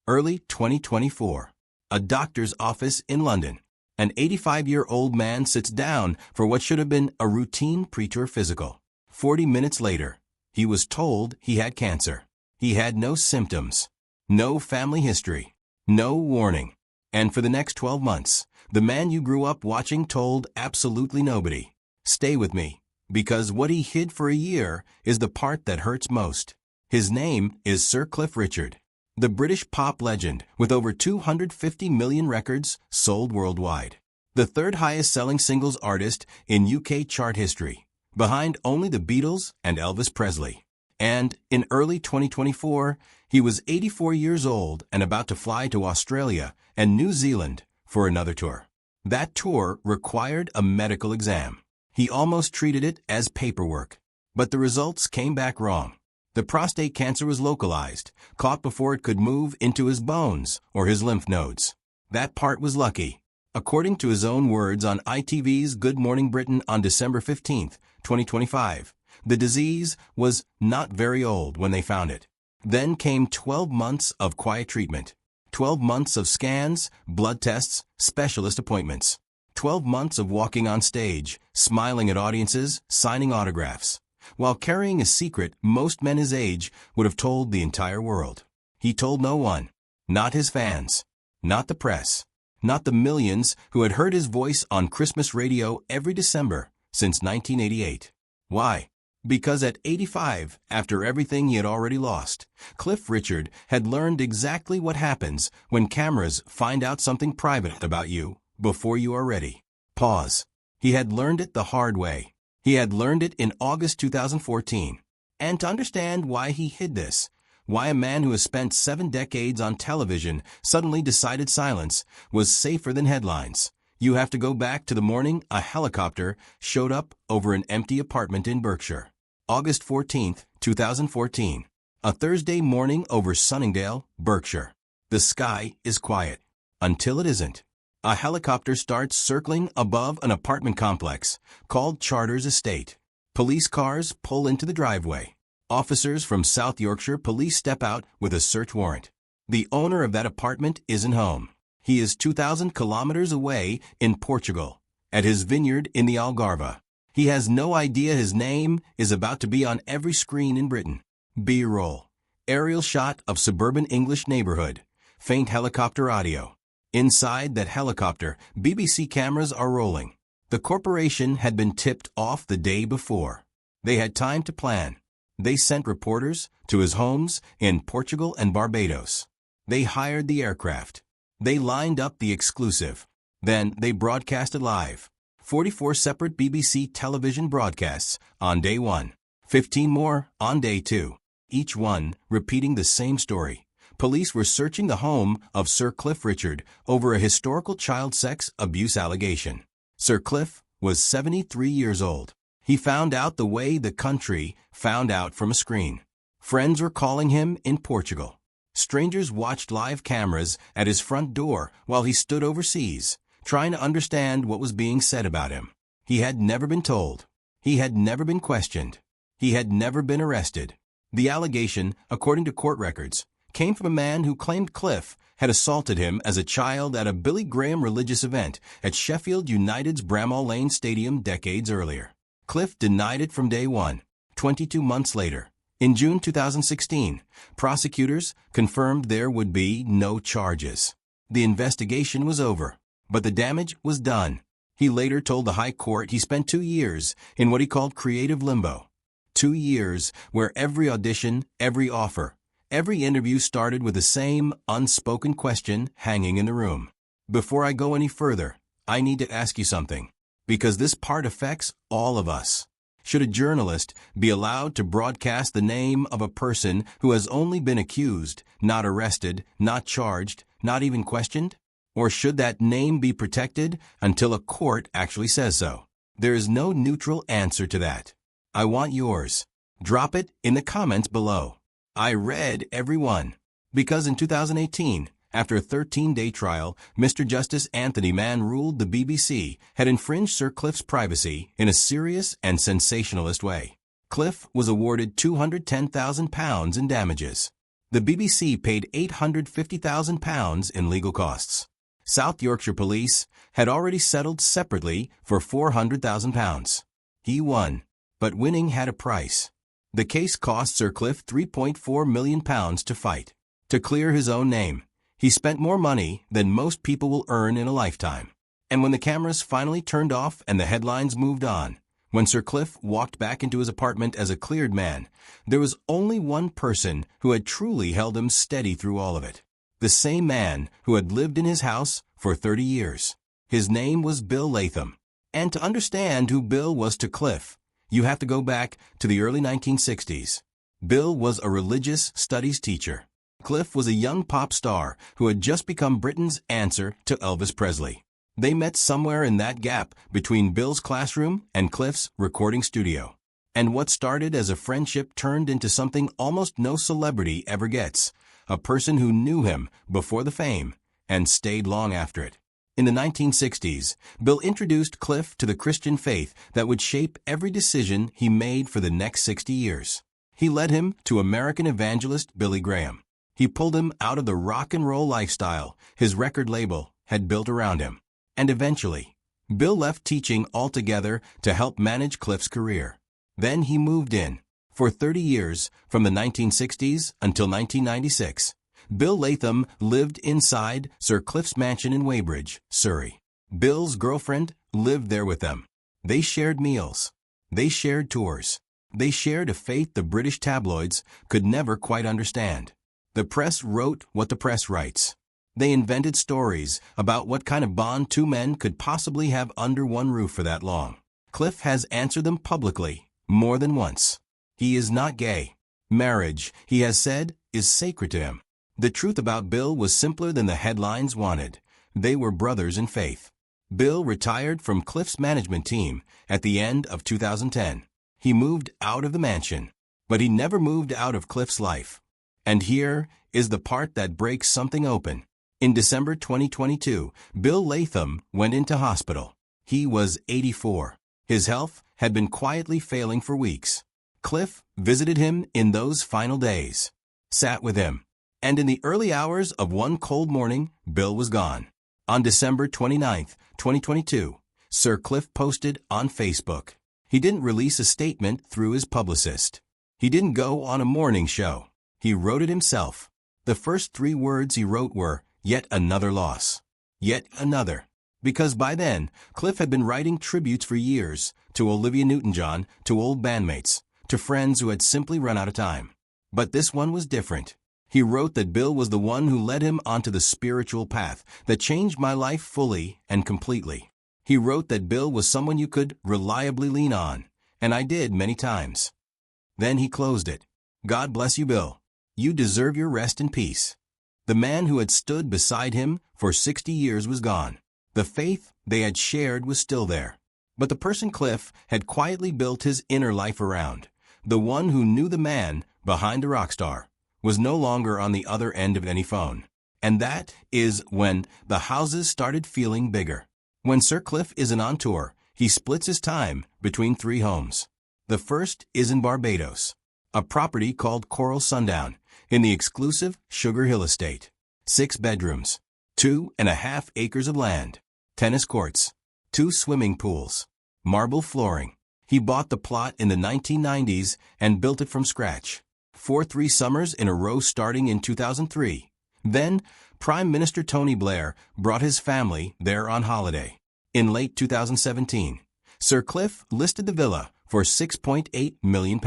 Early 2024. A doctor's office in London. An 85-year-old man sits down for what should have been a routine preterm physical. 40 minutes later, he was told he had cancer. He had no symptoms, no family history, no warning. And for the next 12 months, the man you grew up watching told absolutely nobody. Stay with me, because what he hid for a year is the part that hurts most. His name is Sir Cliff Richard, the British pop legend with over 250 million records sold worldwide. The third highest selling singles artist in UK chart history, behind only the Beatles and Elvis Presley. And in early 2024, he was 84 years old and about to fly to Australia and New Zealand for another tour. That tour required a medical exam. He almost treated it as paperwork, but the results came back wrong. The prostate cancer was localized, caught before it could move into his bones or his lymph nodes. That part was lucky. According to his own words on ITV's Good Morning Britain on December 15, 2025, the disease was not very old when they found it. Then came 12 months of quiet treatment, 12 months of scans, blood tests, specialist appointments, 12 months of walking on stage, smiling at audiences, signing autographs, while carrying a secret most men his age would have told the entire world. He told no one, not his fans, not the press, not the millions who had heard his voice on Christmas radio every December since 1988. Why? Because at 85, after everything he had already lost, Cliff Richard had learned exactly what happens when cameras find out something private about you before you are ready. Pause. He had learned it the hard way. He had learned it in August 2014. And to understand why he hid this, why a man who has spent 7 decades on television suddenly decided silence was safer than headlines, you have to go back to the morning a helicopter showed up over an empty apartment in Berkshire. August 14, 2014. A Thursday morning over Sunningdale, Berkshire. The sky is quiet. Until it isn't. A helicopter starts circling above an apartment complex called Charters Estate. Police cars pull into the driveway. Officers from South Yorkshire Police step out with a search warrant. The owner of that apartment isn't home. He is 2,000 kilometers away in Portugal, at his vineyard in the Algarve. He has no idea his name is about to be on every screen in Britain. B-roll. Aerial shot of suburban English neighborhood. Faint helicopter audio. Inside that helicopter, BBC cameras are rolling. The corporation had been tipped off the day before. They had time to plan. They sent reporters to his homes in Portugal and Barbados. They hired the aircraft. They lined up the exclusive. Then they broadcasted live. 44 separate BBC television broadcasts on day 1. 15 more on day 2. Each one repeating the same story. Police were searching the home of Sir Cliff Richard over a historical child sex abuse allegation. Sir Cliff was 73 years old. He found out the way the country found out from a screen. Friends were calling him in Portugal. Strangers watched live cameras at his front door while he stood overseas, trying to understand what was being said about him. He had never been told. He had never been questioned. He had never been arrested. The allegation, according to court records, came from a man who claimed Cliff had assaulted him as a child at a Billy Graham religious event at Sheffield United's Bramall Lane Stadium decades earlier. Cliff denied it from day 1. 22 months later, in June 2016, prosecutors confirmed there would be no charges. The investigation was over, but the damage was done. He later told the High Court he spent 2 years in what he called creative limbo. 2 years where every audition, every offer, every interview started with the same unspoken question hanging in the room. Before I go any further, I need to ask you something, because this part affects all of us. Should a journalist be allowed to broadcast the name of a person who has only been accused, not arrested, not charged, not even questioned? Or should that name be protected until a court actually says so? There is no neutral answer to that. I want yours. Drop it in the comments below. I read every one. Because in 2018, after a 13-day trial, Mr. Justice Anthony Mann ruled the BBC had infringed Sir Cliff's privacy in a serious and sensationalist way. Cliff was awarded £210,000 in damages. The BBC paid £850,000 in legal costs. South Yorkshire Police had already settled separately for £400,000. He won, but winning had a price. The case cost Sir Cliff £3.4 million to fight. To clear his own name, he spent more money than most people will earn in a lifetime. And when the cameras finally turned off and the headlines moved on, when Sir Cliff walked back into his apartment as a cleared man, there was only one person who had truly held him steady through all of it. The same man who had lived in his house for 30 years. His name was Bill Latham. And to understand who Bill was to Cliff, you have to go back to the early 1960s. Bill was a religious studies teacher. Cliff was a young pop star who had just become Britain's answer to Elvis Presley. They met somewhere in that gap between Bill's classroom and Cliff's recording studio. And what started as a friendship turned into something almost no celebrity ever gets. A person who knew him before the fame and stayed long after it. In the 1960s, Bill introduced Cliff to the Christian faith that would shape every decision he made for the next 60 years. He led him to American evangelist Billy Graham. He pulled him out of the rock and roll lifestyle his record label had built around him. And eventually, Bill left teaching altogether to help manage Cliff's career. Then he moved in. For 30 years, from the 1960s until 1996, Bill Latham lived inside Sir Cliff's mansion in Weybridge, Surrey. Bill's girlfriend lived there with them. They shared meals. They shared tours. They shared a faith the British tabloids could never quite understand. The press wrote what the press writes. They invented stories about what kind of bond two men could possibly have under one roof for that long. Cliff has answered them publicly, more than once. He is not gay. Marriage, he has said, is sacred to him. The truth about Bill was simpler than the headlines wanted. They were brothers in faith. Bill retired from Cliff's management team at the end of 2010. He moved out of the mansion, but he never moved out of Cliff's life. And here is the part that breaks something open. In December 2022, Bill Latham went into hospital. He was 84. His health had been quietly failing for weeks. Cliff visited him in those final days, sat with him, and in the early hours of one cold morning, Bill was gone. On December 29, 2022, Sir Cliff posted on Facebook. He didn't release a statement through his publicist. He didn't go on a morning show. He wrote it himself. The first 3 words he wrote were, "Yet another loss. Yet another." Because by then, Cliff had been writing tributes for years to Olivia Newton-John, to old bandmates, to friends who had simply run out of time. But this one was different. He wrote that Bill was the one who led him onto the spiritual path that changed my life fully and completely. He wrote that Bill was someone you could reliably lean on, and I did many times. Then he closed it. God bless you, Bill. You deserve your rest in peace. The man who had stood beside him for 60 years was gone. The faith they had shared was still there. But the person Cliff had quietly built his inner life around, the one who knew the man behind a rock star, was no longer on the other end of any phone. And that is when the houses started feeling bigger. When Sir Cliff isn't on tour, he splits his time between 3 homes. The first is in Barbados, a property called Coral Sundown, in the exclusive Sugar Hill Estate. 6 bedrooms, 2.5 acres of land, tennis courts, 2 swimming pools, marble flooring. He bought the plot in the 1990s and built it from scratch. For 3 summers in a row starting in 2003. Then, Prime Minister Tony Blair brought his family there on holiday. In late 2017, Sir Cliff listed the villa for £6.8 million.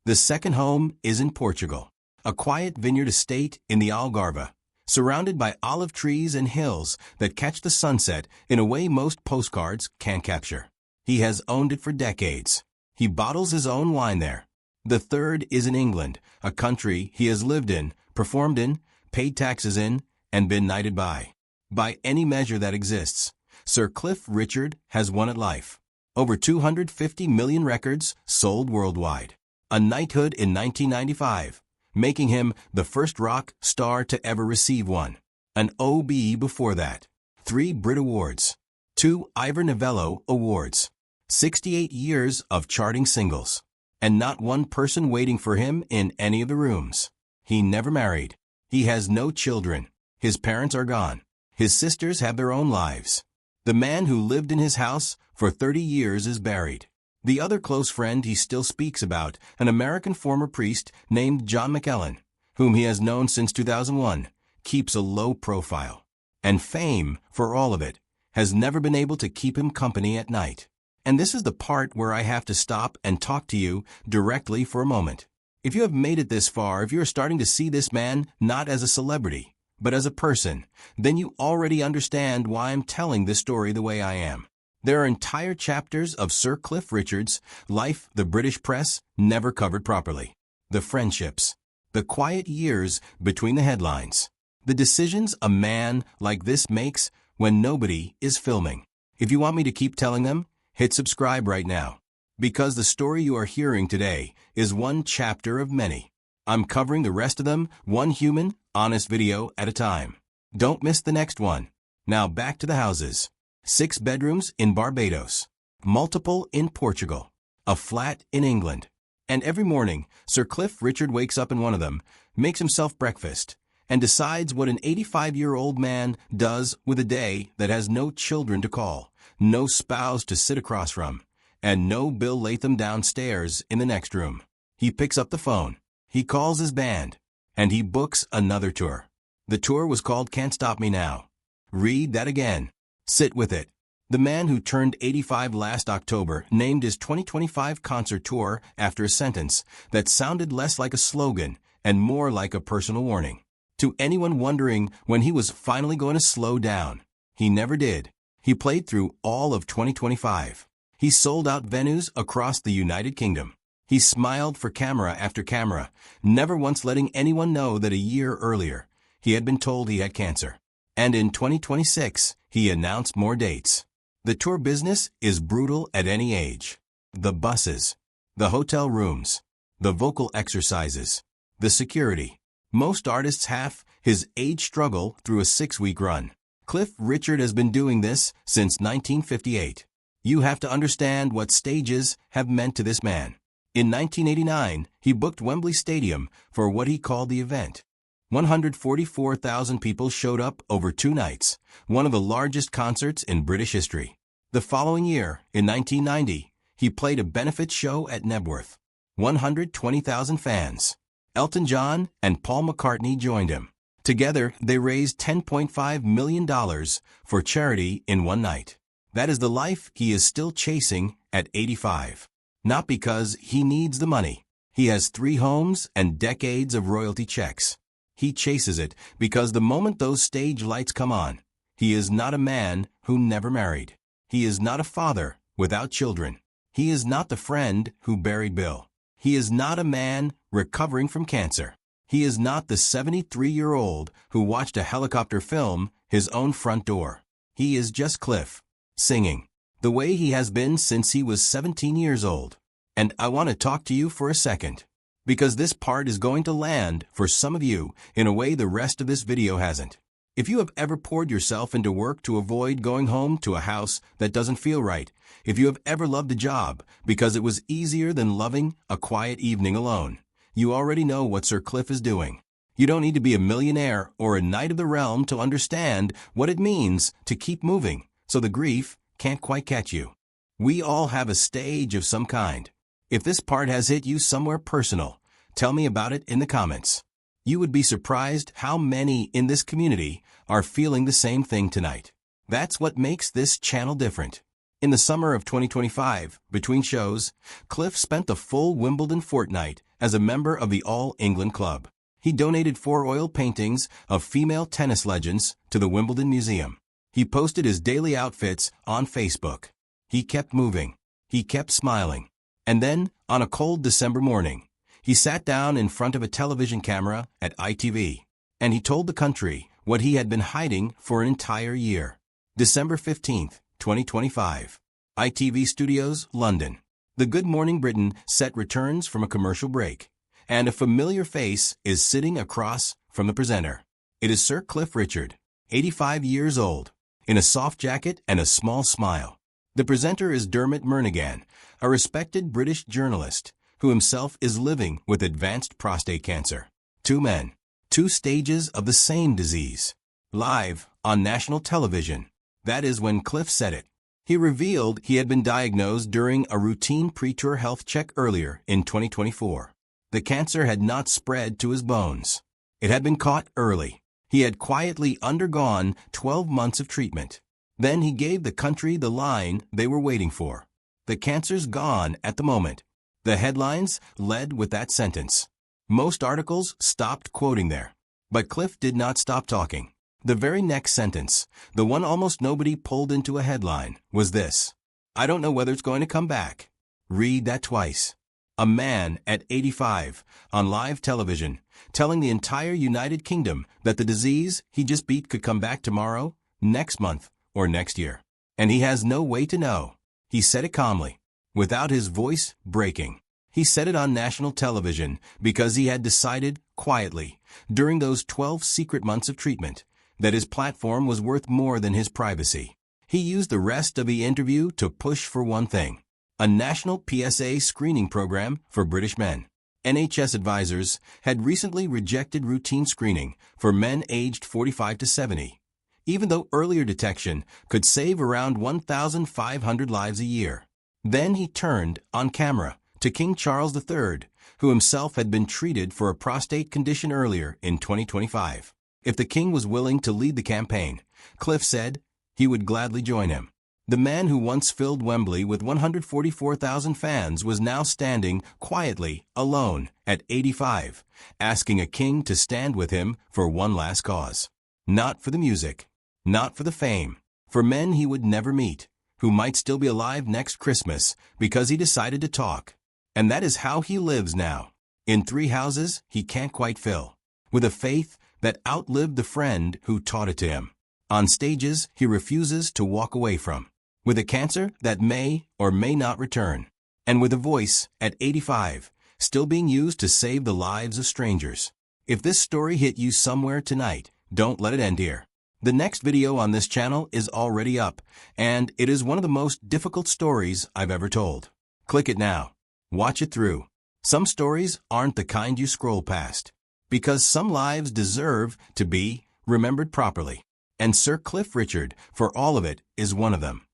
The second home is in Portugal, a quiet vineyard estate in the Algarve, surrounded by olive trees and hills that catch the sunset in a way most postcards can't capture. He has owned it for decades. He bottles his own wine there. The third is in England, a country he has lived in, performed in, paid taxes in, and been knighted by. By any measure that exists, Sir Cliff Richard has won at life. Over 250 million records sold worldwide. A knighthood in 1995, making him the first rock star to ever receive one. An OBE before that. 3 Brit Awards. 2 Ivor Novello Awards. 68 years of charting singles. And not one person waiting for him in any of the rooms. He never married. He has no children. His parents are gone. His sisters have their own lives. The man who lived in his house for 30 years is buried. The other close friend he still speaks about, an American former priest named John McEllen, whom he has known since 2001, keeps a low profile. And fame, for all of it, has never been able to keep him company at night. And this is the part where I have to stop and talk to you directly for a moment. If you have made it this far, if you are starting to see this man not as a celebrity, but as a person, then you already understand why I'm telling this story the way I am. There are entire chapters of Sir Cliff Richard's life the British press never covered properly. The friendships, the quiet years between the headlines, the decisions a man like this makes when nobody is filming. If you want me to keep telling them, hit subscribe right now. Because the story you are hearing today is one chapter of many. I'm covering the rest of them, one human, honest video at a time. Don't miss the next one. Now back to the houses. 6 bedrooms in Barbados, multiple in Portugal, a flat in England. And every morning, Sir Cliff Richard wakes up in one of them, makes himself breakfast, and decides what an 85-year-old man does with a day that has no children to call, no spouse to sit across from, and no Bill Latham downstairs in the next room. He picks up the phone, he calls his band, and he books another tour. The tour was called Can't Stop Me Now. Read that again. Sit with it. The man who turned 85 last October named his 2025 concert tour after a sentence that sounded less like a slogan and more like a personal warning. To anyone wondering when he was finally going to slow down, he never did. He played through all of 2025. He sold out venues across the United Kingdom. He smiled for camera after camera, never once letting anyone know that a year earlier he had been told he had cancer. And in 2026, he announced more dates. The tour business is brutal at any age. The buses, the hotel rooms, the vocal exercises, the security. Most artists have his age struggle through a 6-week run. Cliff Richard has been doing this since 1958. You have to understand what stages have meant to this man. In 1989, he booked Wembley Stadium for what he called the event. 144,000 people showed up over 2 nights, one of the largest concerts in British history. The following year, in 1990, he played a benefit show at Knebworth. 120,000 fans. Elton John and Paul McCartney joined him. Together, they raised $10.5 million for charity in one night. That is the life he is still chasing at 85. Not because he needs the money. He has 3 homes and decades of royalty checks. He chases it because the moment those stage lights come on, he is not a man who never married. He is not a father without children. He is not the friend who buried Bill. He is not a man recovering from cancer. He is not the 73-year-old who watched a helicopter film his own front door. He is just Cliff, singing, the way he has been since he was 17 years old. And I want to talk to you for a second, because this part is going to land for some of you in a way the rest of this video hasn't. If you have ever poured yourself into work to avoid going home to a house that doesn't feel right, if you have ever loved a job because it was easier than loving a quiet evening alone, you already know what Sir Cliff is doing. You don't need to be a millionaire or a knight of the realm to understand what it means to keep moving, so the grief can't quite catch you. We all have a stage of some kind. If this part has hit you somewhere personal, tell me about it in the comments. You would be surprised how many in this community are feeling the same thing tonight. That's what makes this channel different. In the summer of 2025, between shows, Cliff spent the full Wimbledon fortnight as a member of the All England Club. He donated 4 oil paintings of female tennis legends to the Wimbledon Museum. He posted his daily outfits on Facebook. He kept moving. He kept smiling. And then, on a cold December morning, he sat down in front of a television camera at ITV, and he told the country what he had been hiding for an entire year. December 15th, 2025. ITV Studios, London. The Good Morning Britain set returns from a commercial break, and a familiar face is sitting across from the presenter. It is Sir Cliff Richard, 85 years old, in a soft jacket and a small smile. The presenter is Dermot Murnaghan, a respected British journalist who himself is living with advanced prostate cancer. Two men, two stages of the same disease. Live on national television. That is when Cliff said it. He revealed he had been diagnosed during a routine premature health check earlier in 2024. The cancer had not spread to his bones. It had been caught early. He had quietly undergone 12 months of treatment. Then he gave the country the line they were waiting for. The cancer's gone at the moment. The headlines led with that sentence. Most articles stopped quoting there. But Cliff did not stop talking. The very next sentence, the one almost nobody pulled into a headline, was this: "I don't know whether it's going to come back." Read that twice. A man at 85 on live television telling the entire United Kingdom that the disease he just beat could come back tomorrow, next month, or next year. And he has no way to know. He said it calmly, without his voice breaking. He said it on national television because he had decided, quietly, during those 12 secret months of treatment, that his platform was worth more than his privacy. He used the rest of the interview to push for one thing: a national PSA screening program for British men. NHS advisors had recently rejected routine screening for men aged 45 to 70, even though earlier detection could save around 1,500 lives a year. Then he turned, on camera, to King Charles III, who himself had been treated for a prostate condition earlier in 2025. If the king was willing to lead the campaign, Cliff said he would gladly join him. The man who once filled Wembley with 144,000 fans was now standing quietly, alone, at 85, asking a king to stand with him for one last cause. Not for the music, not for the fame, for men he would never meet, who might still be alive next Christmas because he decided to talk. And that is how he lives now, in 3 houses he can't quite fill, with a faith that outlived the friend who taught it to him, on stages he refuses to walk away from, with a cancer that may or may not return, and with a voice, at 85, still being used to save the lives of strangers. If this story hit you somewhere tonight, don't let it end here. The next video on this channel is already up, and it is one of the most difficult stories I've ever told. Click it now. Watch it through. Some stories aren't the kind you scroll past, because some lives deserve to be remembered properly. And Sir Cliff Richard, for all of it, is one of them.